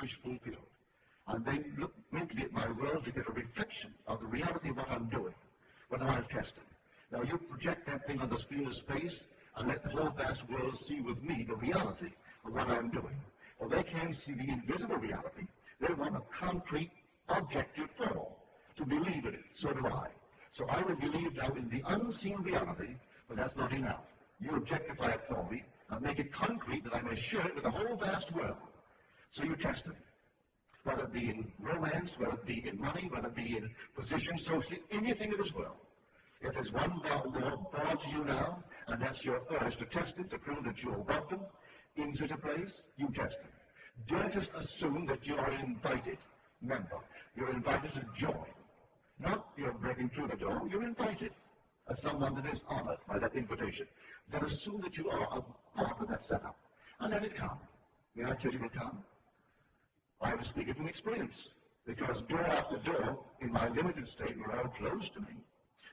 wish fulfilled. And then look mentally at my world to get a reflection of the reality of what I'm doing, what I'm testing. Now you project that thing on the screen of space and let the whole vast world see with me the reality of what I'm doing. Well, they can't see the invisible reality. They want a concrete, objective form to believe in it. So do I. So I will believe now in the unseen reality, but that's not enough. You objectify it for me and make it concrete that I may share it with the whole vast world. So you test it. Whether it be in romance, whether it be in money, whether it be in position, socially, anything in this world. If there's one law born to you now, and that's your urge to test it, to prove that you're welcome in such a place, you test it. Don't just assume that you are an invited member. You're invited to join. Not you're breaking through the door, you're invited as someone that is honored by that invitation. Then assume that you are a part of that setup. And let it come. May I tell you it will come? I was speaking from experience. Because door after door, in my limited state, were all closed to me.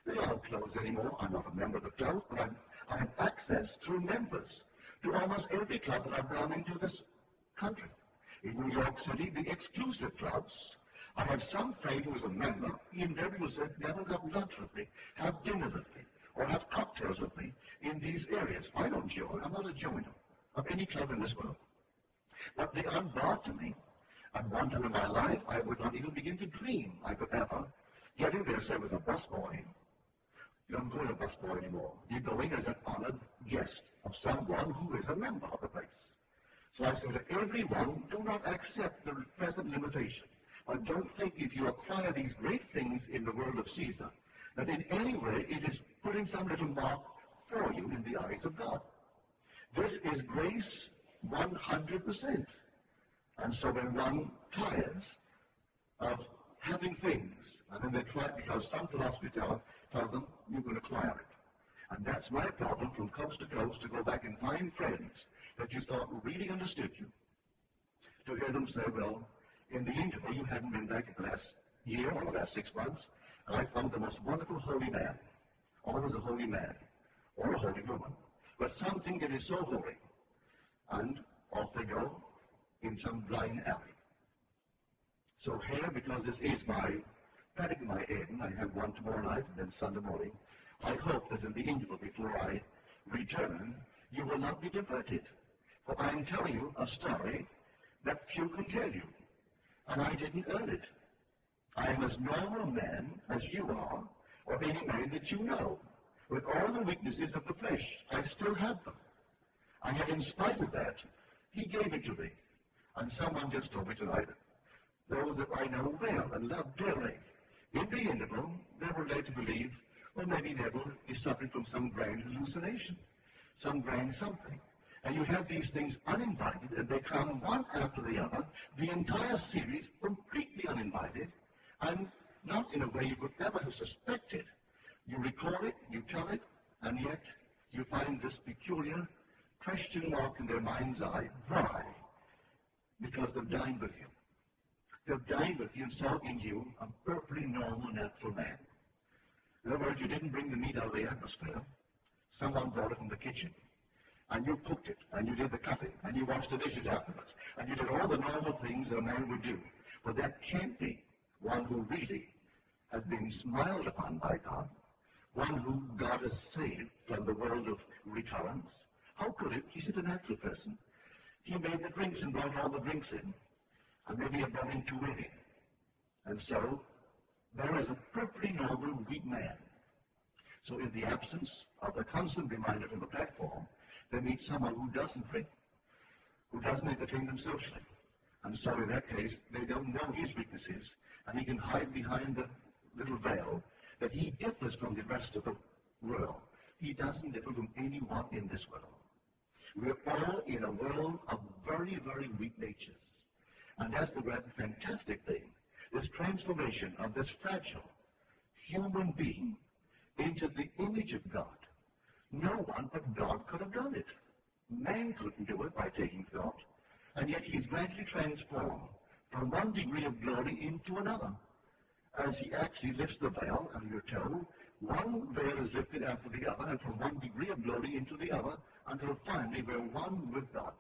They aren't closed anymore. I'm not a member of the club, but I have access through members to almost every club that I've gone into this country. In New York City, the exclusive clubs, I have some friend who is a member. He invariably said, never have lunch with me, have dinner with me, or have cocktails with me in these areas. I don't join. I'm not a joiner of any club in this world. But they aren't barred to me. At one time in my life, I would not even begin to dream I could ever get in there, say, as a busboy. You don't go as a busboy anymore. You go in as an honored guest of someone who is a member of the place. So I say to everyone, do not accept the present limitation. But don't think if you acquire these great things in the world of Caesar, that in any way it is putting some little mark for you in the eyes of God. This is grace 100%. And so when one tires of having things, and then they try, because some philosophy tell them, you can acquire it. And that's my problem from coast to coast, to go back and find friends that you thought really understood you. To hear them say, well, in the interval, you hadn't been back in the last year or the last 6 months, and I found the most wonderful holy man. Always a holy man, or a holy woman. But something that is so holy. And off they go in some blind alley. So here, because this is practically my aim, I have one tomorrow night and then Sunday morning, I hope that in the interval before I return, you will not be diverted. For I am telling you a story that few can tell you. And I didn't earn it. I am as normal a man as you are, or any man that you know. With all the weaknesses of the flesh, I still have them. And yet in spite of that, he gave it to me. And someone just told me tonight, those that I know well and love dearly, in the interval, they were led to believe, well, maybe Neville is suffering from some grand hallucination, some grand something. And you have these things uninvited, and they come one after the other, the entire series completely uninvited, and not in a way you could ever have suspected. You record it, you tell it, and yet you find this peculiar question mark in their mind's eye. Why? Because they've dined with you. They've dined with you and saw in you a perfectly normal, natural man. In other words, you didn't bring the meat out of the atmosphere. Someone brought it from the kitchen. And you cooked it, and you did the cutting, and you washed the dishes afterwards, and you did all the normal things that a man would do. But that can't be one who really has been smiled upon by God, one who God has saved from the world of recurrence. How could it? He's a natural person. He made the drinks and brought all the drinks in, and maybe a brought in too many. And so, there is a perfectly normal, weak man. So in the absence of the constant reminder from the platform, they meet someone who doesn't drink, who doesn't entertain them socially. And so in that case, they don't know his weaknesses, and he can hide behind the little veil that he differs from the rest of the world. He doesn't differ from anyone in this world. We're all in a world of very, very weak natures. And that's the rather fantastic thing, this transformation of this fragile human being into the image of God. No one but God could have done it. Man couldn't do it by taking thought. And yet he's gradually transformed from one degree of glory into another. As he actually lifts the veil, and you're told, one veil is lifted after the other, and from one degree of glory into the other, until finally we're one with God.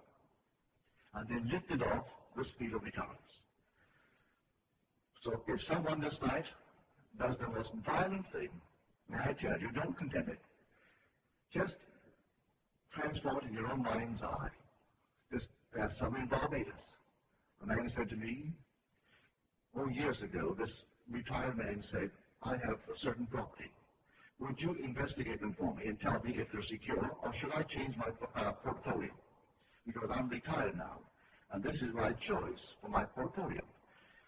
And then lifted off the speed of recurrence. So if someone this night does the most violent thing, may I tell you, don't condemn it. Just transform it in your own mind's eye. This past summer in Barbados, a man said to me, years ago, this retired man said, I have a certain property. Would you investigate them for me and tell me if they're secure, or should I change my portfolio? Because I'm retired now, and this is my choice for my portfolio.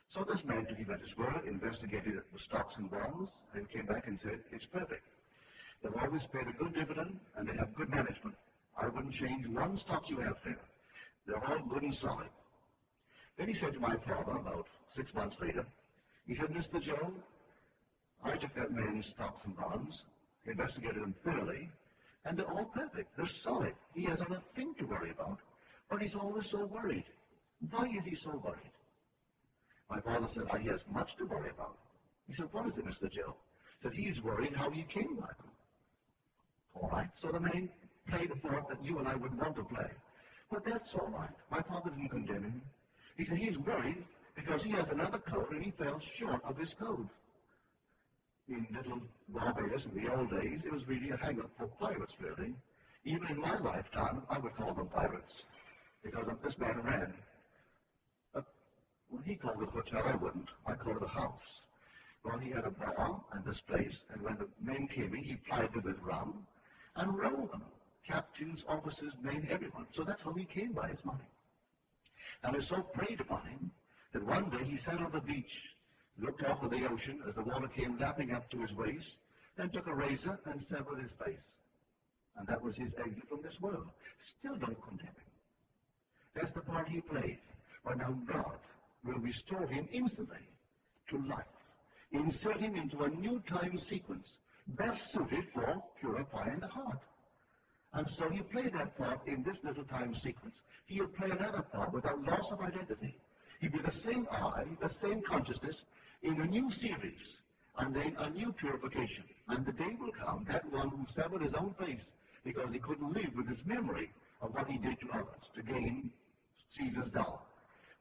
So this man took him at his word, investigated the stocks and bonds, and came back and said, it's perfect. They've always paid a good dividend, and they have good management. I wouldn't change one stock you have there. They're all good and solid. Then he said to my father, about 6 months later, he said, Mr. Joe, I took that man's stocks and bonds, investigated them thoroughly, and they're all perfect. They're solid. He has not a thing to worry about, but he's always so worried. Why is he so worried? My father said, he has much to worry about. He said, what is it, Mr. Joe? He said, he's worried how he came by them. All right, so the man played a part that you and I would want to play. But that's all right. My father didn't condemn him. He said, he's worried because he has another code and he fell short of his code. In little Barbados in the old days, it was really a hang-up for pirates, really. Even in my lifetime, I would call them pirates, because this man ran. When he called it a hotel, I wouldn't. I called it a house. Well, he had a bar and this place, and when the men came in, he plied them with rum and rolled them. Captains, officers, men, everyone. So that's how he came by his money. And it so preyed upon him that one day he sat on the beach, looked off at the ocean as the water came lapping up to his waist, then took a razor and severed his face. And that was his exit from this world. Still don't condemn him. That's the part he played. But now God will restore him instantly to life, insert him into a new time sequence, best suited for purifying the heart. And so he played that part in this little time sequence. He'll play another part without loss of identity. He'll be the same I, the same consciousness, in a new series, and then a new purification. And the day will come, that one who severed his own face because he couldn't live with his memory of what he did to others to gain Caesar's dollar,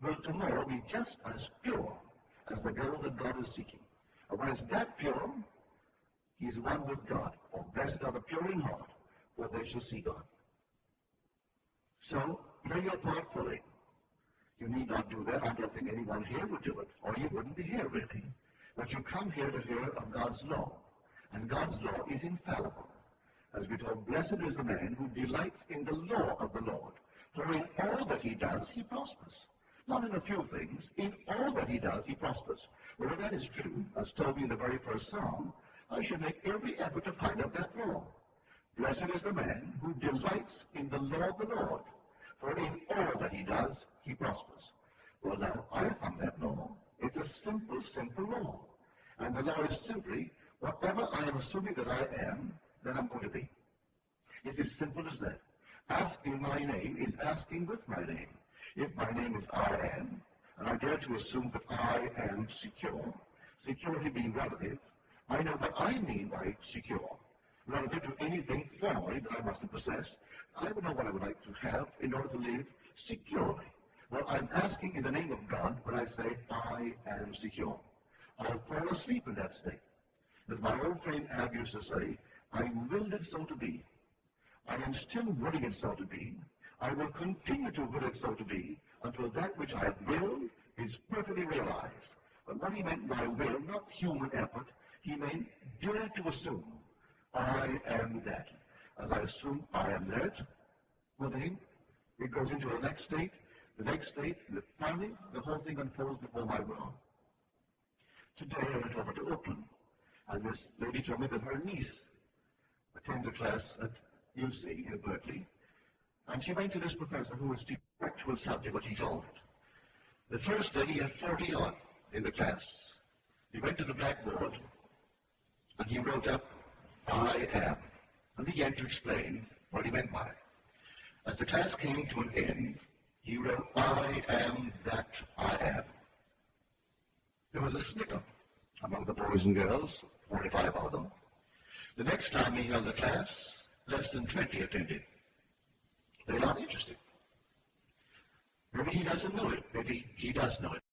will tomorrow be just as pure as the girl that God is seeking. And when it's that pure, he is one with God. For blessed are the pure in heart, for they shall see God. So, play your part fully. You need not do that. I don't think anyone here would do it, or you wouldn't be here, really. But you come here to hear of God's law, and God's law is infallible. As we're told, blessed is the man who delights in the law of the Lord, for in all that he does, he prospers. Not in a few things. In all that he does, he prospers. Well, if that is true, as told me in the very first psalm, I should make every effort to find out that law. Blessed is the man who delights in the law of the Lord, for in all that he does, he prospers. Well, now, I found that law. It's a simple, simple law. And the law is simply, whatever I am assuming that I am, then I'm going to be. It's as simple as that. Ask in my name is asking with my name. If my name is I am, and I dare to assume that I am secure, security being relative, I know what I mean by secure. Relative to anything formally that I must have possessed, I would know what I would like to have in order to live securely. Well, I'm asking in the name of God when I say I am secure. I'll fall asleep in that state. As my old friend Ab used to say, I willed it so to be. I am still willing it so to be. I will continue to will it so to be until that which I have willed is perfectly realized. But what he meant by will, not human effort, he meant dare to assume I am that. As I assume I am that, well then, it goes into the next state, and finally the whole thing unfolds before my world. Today I went over to Oakland, and this lady told me that her niece attends a class at UC in Berkeley, and she went to this professor who was teaching the actual subject, what he called it. The first day he had 40 odd in the class. He went to the blackboard, and he wrote up, I am, and began to explain what he meant by it. As the class came to an end, he wrote, I am that I am. There was a snicker among the boys and girls, 45 of them. The next time he held the class, less than 20 attended. They were not interested. Maybe he doesn't know it. Maybe he does know it.